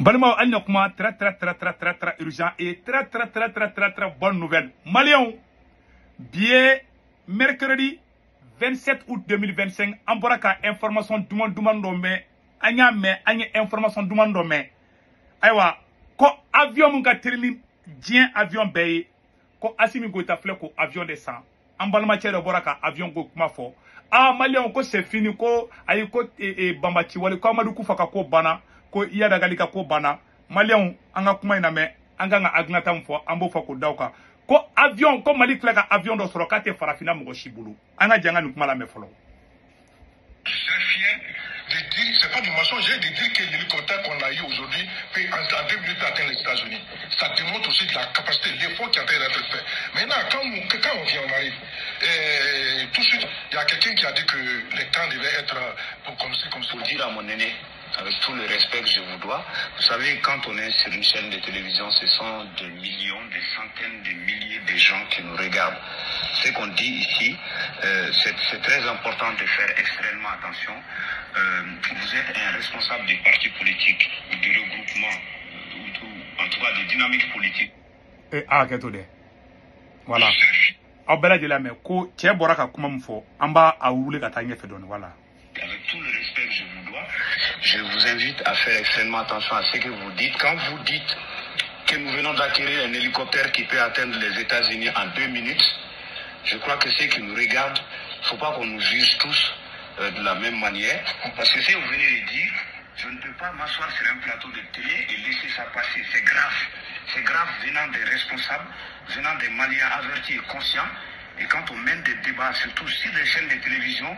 Balma Alnokma, très urgent et très bonne nouvelle. Malion, bien mercredi 27 août 2025, en baraka information dumandome, anya information dumandome. Aywa, ko avion mun ka termine, dien avion baye, ko asimi go tafle ko avion descend. En balma chere baraka avion go kuma fo. Ah Malion ko c'est fini ko ayi ko bambachi wale ko amadu kufaka ko bana. Ko iya dagali ka ko bana Malion anga kuma ina me anga nga agnata mfo ambo fa ko dawka ko avion ko Mali klaka avion do soro kate farafina mo shibulu anga janga ni kuma la me folo. Je suis fier de dire, c'est pas du mensonge, de dire que l'hélicoptère qu'on a eu aujourd'hui peut en 2 minutes atteindre les États-Unis. Ça démontre aussi de la capacité, l'effort qui est en train d'être fait. Maintenant, quand on vient, on arrive, tout de suite, il y a quelqu'un qui a dit que le temps devait être comme ça. Pour dire à mon aîné, avec tout le respect que je vous dois, vous savez, quand on est sur une chaîne de télévision, ce sont des millions, des centaines de milliers de gens qui nous regardent. Ce qu'on dit ici, c'est très important de faire extrêmement attention. Vous êtes un responsable des partis politiques, du regroupement, en tout cas des dynamiques politiques. Et qu'est-ce voilà. Abela de la mer, ko tche boraka kuma mfo, amba a oule katanye fedon, voilà. Avec tout le respect que je vous dois, je vous invite à faire extrêmement attention à ce que vous dites. Quand vous dites que nous venons d'acquérir un hélicoptère qui peut atteindre les États-Unis en 2 minutes, je crois que ceux qui nous regardent, il ne faut pas qu'on nous juge tous de la même manière. Parce que si vous venez de dire, je ne peux pas m'asseoir sur un plateau de télé et laisser ça passer. C'est grave. C'est grave venant des responsables, venant des Maliens avertis et conscients. Et quand on mène des débats, surtout sur des chaînes de télévision,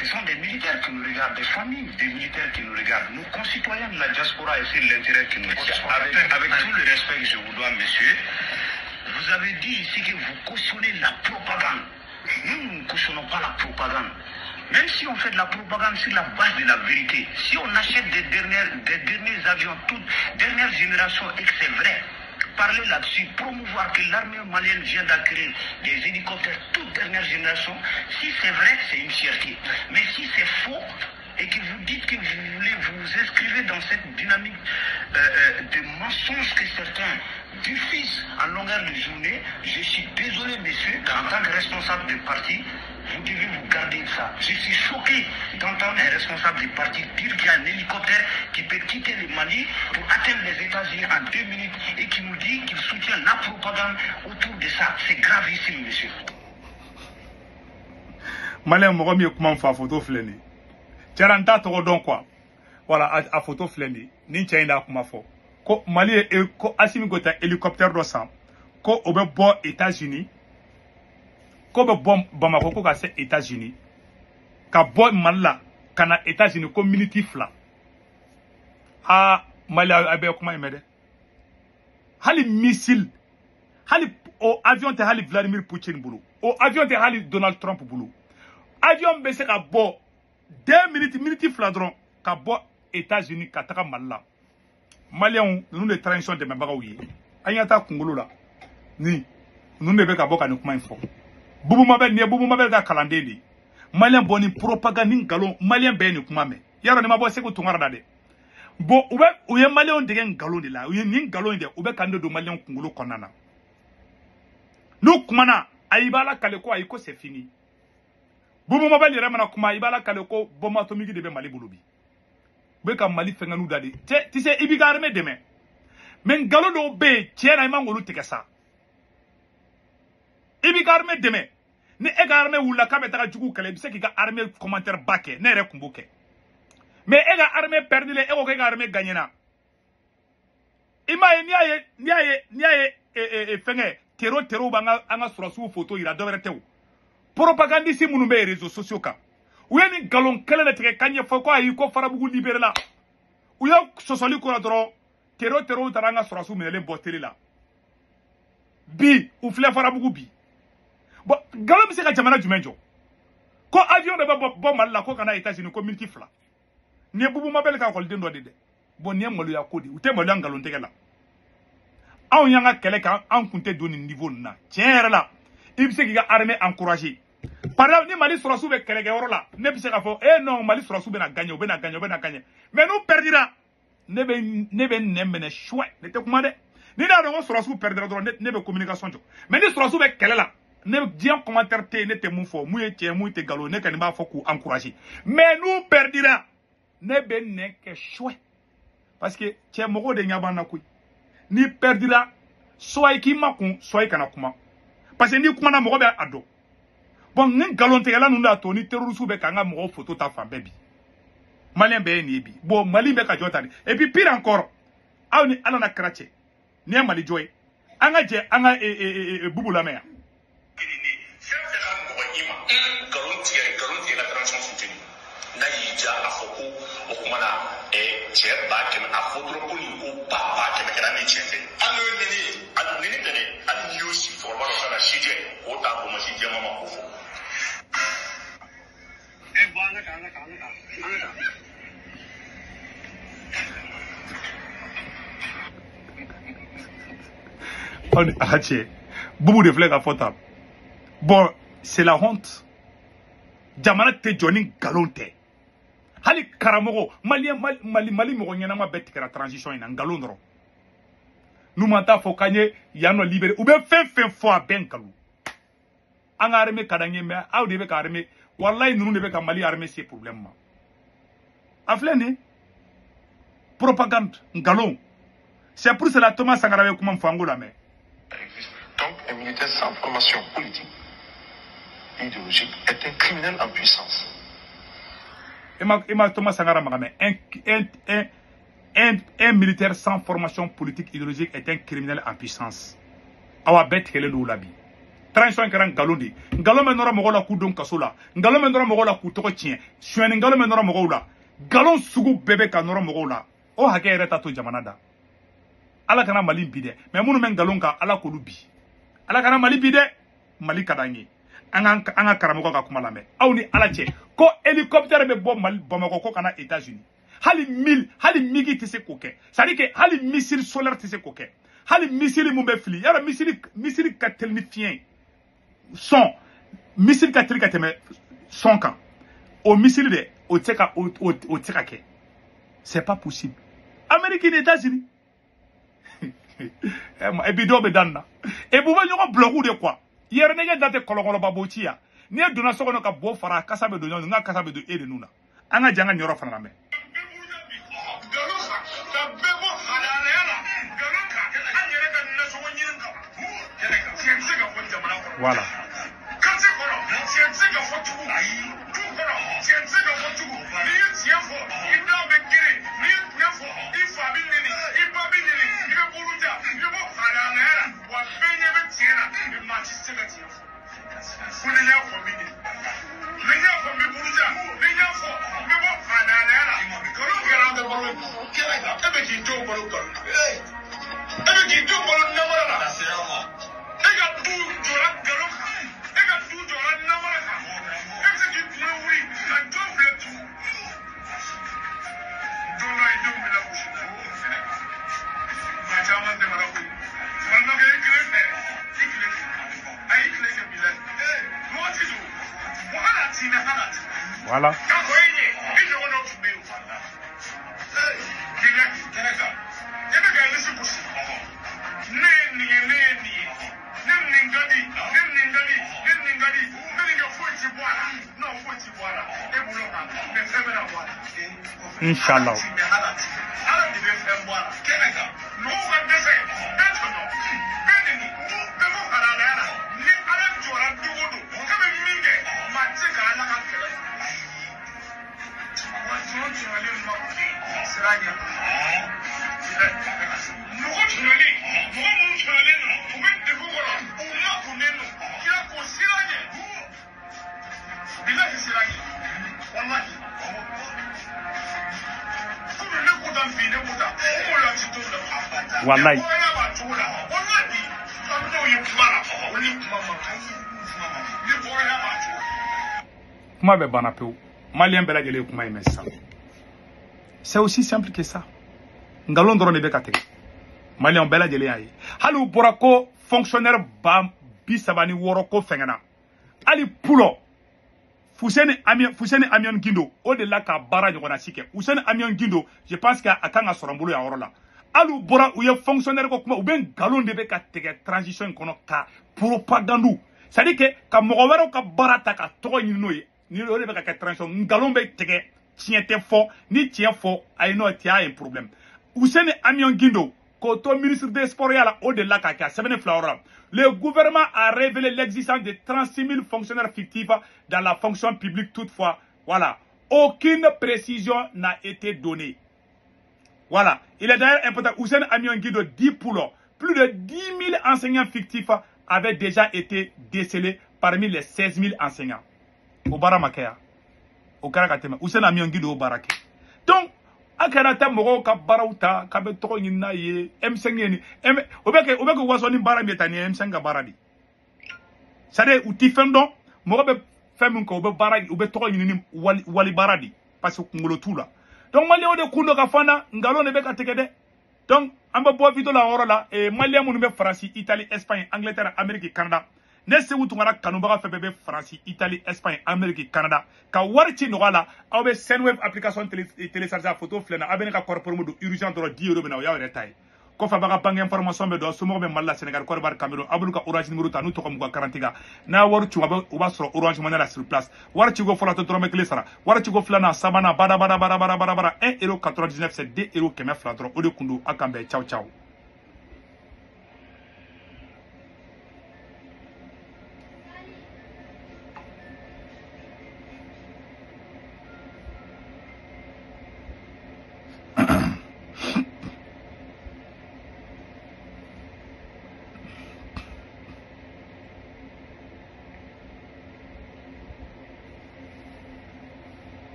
ce sont des militaires qui nous regardent, des familles des militaires qui nous regardent, nos concitoyens de la diaspora et c'est l'intérêt qui nous regarde. Avec tout le respect que je vous dois, monsieur, vous avez dit ici que vous cautionnez la propagande. Nous ne cautionnons pas la propagande. Même si on fait de la propagande sur la base de la vérité, si on achète des derniers avions, toute dernière génération et que c'est vrai, parler là-dessus, promouvoir que l'armée malienne vient d'acquérir des hélicoptères toute dernière génération, si c'est vrai, c'est une fierté. Mais si c'est faux, et que vous dites que vous voulez vous inscrire dans cette dynamique de mensonges que certains diffusent en longueur de journée, je suis désolé, messieurs, en tant que responsable de parti, vous devez vous garder de ça. Je suis choqué d'entendre un responsable du parti dire qu'il y a un hélicoptère qui peut quitter le Mali pour atteindre les États-Unis en 2 minutes et qui nous dit qu'il soutient la propagande autour de ça. C'est gravissime, monsieur. Malien, moi, je comment faire photo fleni. Tcharanta, tu donc quoi? Voilà, à photo fleni. Nincha kuma fo. Ko Mali et ko asimi gota hélicoptère do sang. Ko obe bo États-Unis. Ko be bom Bamako ko ka se États-Unis. Ka bo Malla kana États-Unis ko militif la. Ah Mali abe kuma imede. Hali missile. Hali o avion te hali Vladimir Poutine boulou. O avion te hali Donald Trump boulou. Avion bese ka bo 2 minutes fladron ka bo États-Unis ka taka Malla. Maliens nous les transitions de Mabagaouye. Ayata Kungulu la. Ni nous ne be ka bo ka ni kuma info. Bubu mabel ga kalande ni. Malien boni propagande galon malien be ni kuma me. Yaro ni mabo seko tungara dade. Bo ube uye malien de galon de la. Uye ni galon de ube kande do malien Kungulu konana. Nou kumana aibala kaleko ayiko c'est fini. Bubu mabel yere mana kuma aibala kaleko bomba atomiki de be Mali bulubi. Be ka Mali fenga nou dade. Tu sais ibiga armée demain. Men galon do be tiena imangolu tekesa. Ibi ka armée demain. Ni e ka armée wula ka betaka jugu kale bise ki ka armée commentaire baké ne re kumbuke. Mais e ka armée perdu le e ko ka armée gagnena. Ima ni aye fenge tero banga anga surasu photo ira dovere tew. Propagandiste munu be réseaux sociaux ka. Uye ni galon kele le teke kanye fo ko ayi ko farabugu libéré la. Uye sosoli ko la dro tero taranga surasu menele boteli la. Bi ou flé farabugu bi. Bon, galon bise ka jamana jumenjo. Ko avion de bo Mali ko kana États-Unis ko milki fla. Ne bubu mabel ka ko dendo de. Bon ne molu ya kodi, ute molu ngalon teke la. Aw yanga kele ka an kunte doni niveau na. Tiens la. Ibise ki ga armée encourager. Par exemple, ni Mali sera sous le kele la. Ne bise ka fo non Mali sera sous bena gagner. Mais nous perdira. ne be nemmene chouette ne te kuma de ni da do surasu perdre do ne be communication jo mais ni surasu be kelela ne dian commentaire te ne te mun fo mu ye tie mu te galo ne kan ba fo ku encourager mais nous perdira ne be ne ke chouette parce que tie mogo de nyabana ku ni perdira soit ki makun soit kana kuma parce que ni kuma na mogo be ado bon ni galon te la nu da to ni terroriste be kanga mogo photo ta fa bebi malien be ni bi bon mali be ka jota et puis pire encore awni ala na krache ni mali joy anga je anga bubu la mer la transition soutenue na yija afoko okumana che ba ke afotro ko ni ko papa ke me kana ni chete alo nini tene ali yosi for ba la shije o ta ko mashi je mama ko fo bana kana on ache bubu de flega fota bon c'est la honte jamana te joni galonte hali karamogo mali mogo nyana ma betikera transition ina galondro numata fo kanye yano libéré ou be fen fo a ben kalu anga armée kadanye me awde be ka armée wallahi nunu de be ka mali armée c'est problème ma aflene propagande galon c'est pour cela Thomas Sankara be kuma mfango la mais donc un militaire sans formation politique idéologique est un criminel en puissance. Thomas Sankara Magame, un militaire sans formation politique idéologique est un criminel en puissance. Awa bet kele do labi. Transition kran galondi. Galon menora mogola ku don kasola. Galon menora mogola ku toko tien. Suene galon menora mogola. Galon sugu bebe ka nora mogola. O hake reta to jamanada. Ala kana mali bide. Mais munu men galon ka ala ko lubi. Ala kana mali bide. Mali kadanye. Anga karamogo ka kuma lamɛ aw ni ala cɛ ko hélicoptère be bɔ Mali Bamako ko kana États-Unis hali migi tɛ se k'o kɛ c'est à dire que hali missile solaire tɛ se k'o kɛ hali missile mun bɛ fili yara missile ka teli ni fiɲɛ son missile ka teli ka tɛmɛ son kan o missile de o tɛ se ka kɛ c'est pas possible Amérique ni États-Unis et puis dɔw bɛ dan na et bu bɛ ɲɔgɔn bloqué de quoi yere nege date kolokolo babochi ya ni dona sokono ka bo fara kasa be do nyon nga kasa be do ede nuna anga janga nyoro fana me voilà voilà Inch'Allah. Wallahi. Kuma be bana peu. Malien bela gele kuma ime ça. C'est aussi simple que ça. Ngalon doro ne be kate. Malien bela gele ayi. Halu borako fonctionnaire ba bisabani woroko fengana. Ali pulo Fousseni Amion Guindo, au-delà ka bara ɲɔgɔnna si kɛ. Fousseni Amion Guindo, je pense qu'à kan ka sɔrɔ n bolo yan yɔrɔ la. Alu bɔra u ye fonctionnaire ko kuma u bɛ nkalon de bɛ ka tigɛ transition in kɔnɔ ka propagande. C'est-à-dire que ka mɔgɔ wɛrɛw ka bara ta ka tɔgɔ ɲini n'o ye. Ni o de bɛ ka kɛ transition nkalon bɛ tigɛ tiɲɛ tɛ fɔ ni tiɲɛ fɔ ayi n'o tɛ a ye problème. Fousseni Amion Guindo, koto ministre des Sports yala au-delà ka kɛ a sɛbɛnni fila yɔrɔ la. Le gouvernement a révélé l'existence de 36 000 fonctionnaires fictifs dans la fonction publique. Toutefois, voilà, aucune précision n'a été donnée. Voilà, il est d'ailleurs important. Fousseni Amion Guindo dit pour plus de 10 000 enseignants fictifs avaient déjà été décelés parmi les 16 000 enseignants. Au Baramakea, au Karakatema, Fousseni Amion Guindo au Baraké. Donc, akarata moko ka barawta ka be toko nyina ye M5 ni obeke wasoni bara metani M5 ga baradi sade uti fendo moko be femme ko be bara ube toko nyini wali baradi parce que ngolo tula donc mali o de kundo ka fana ngalo ne be ka tekede donc amba bo video la orola e mali amu be France Italie Espagne Angleterre Amérique Canada ne se wutu ngara kanubaga fe be France Italie Espagne Amérique Canada ka warti no gala aw be Senweb application télécharger photo flena abene ka corps promo do urgent do 10 € be na yaw retay ko fa baga bang information be do sumo be malla Sénégal ko bar Cameroun abulu ka orange numéro ta nu to ko mu garantiga na warti wa ba soro orange money la sur place warti go fola to tromé clé sara warti go flana sabana bada 1 € 99 c'est 2 € kemé fla dro o de kundu akambe ciao ciao.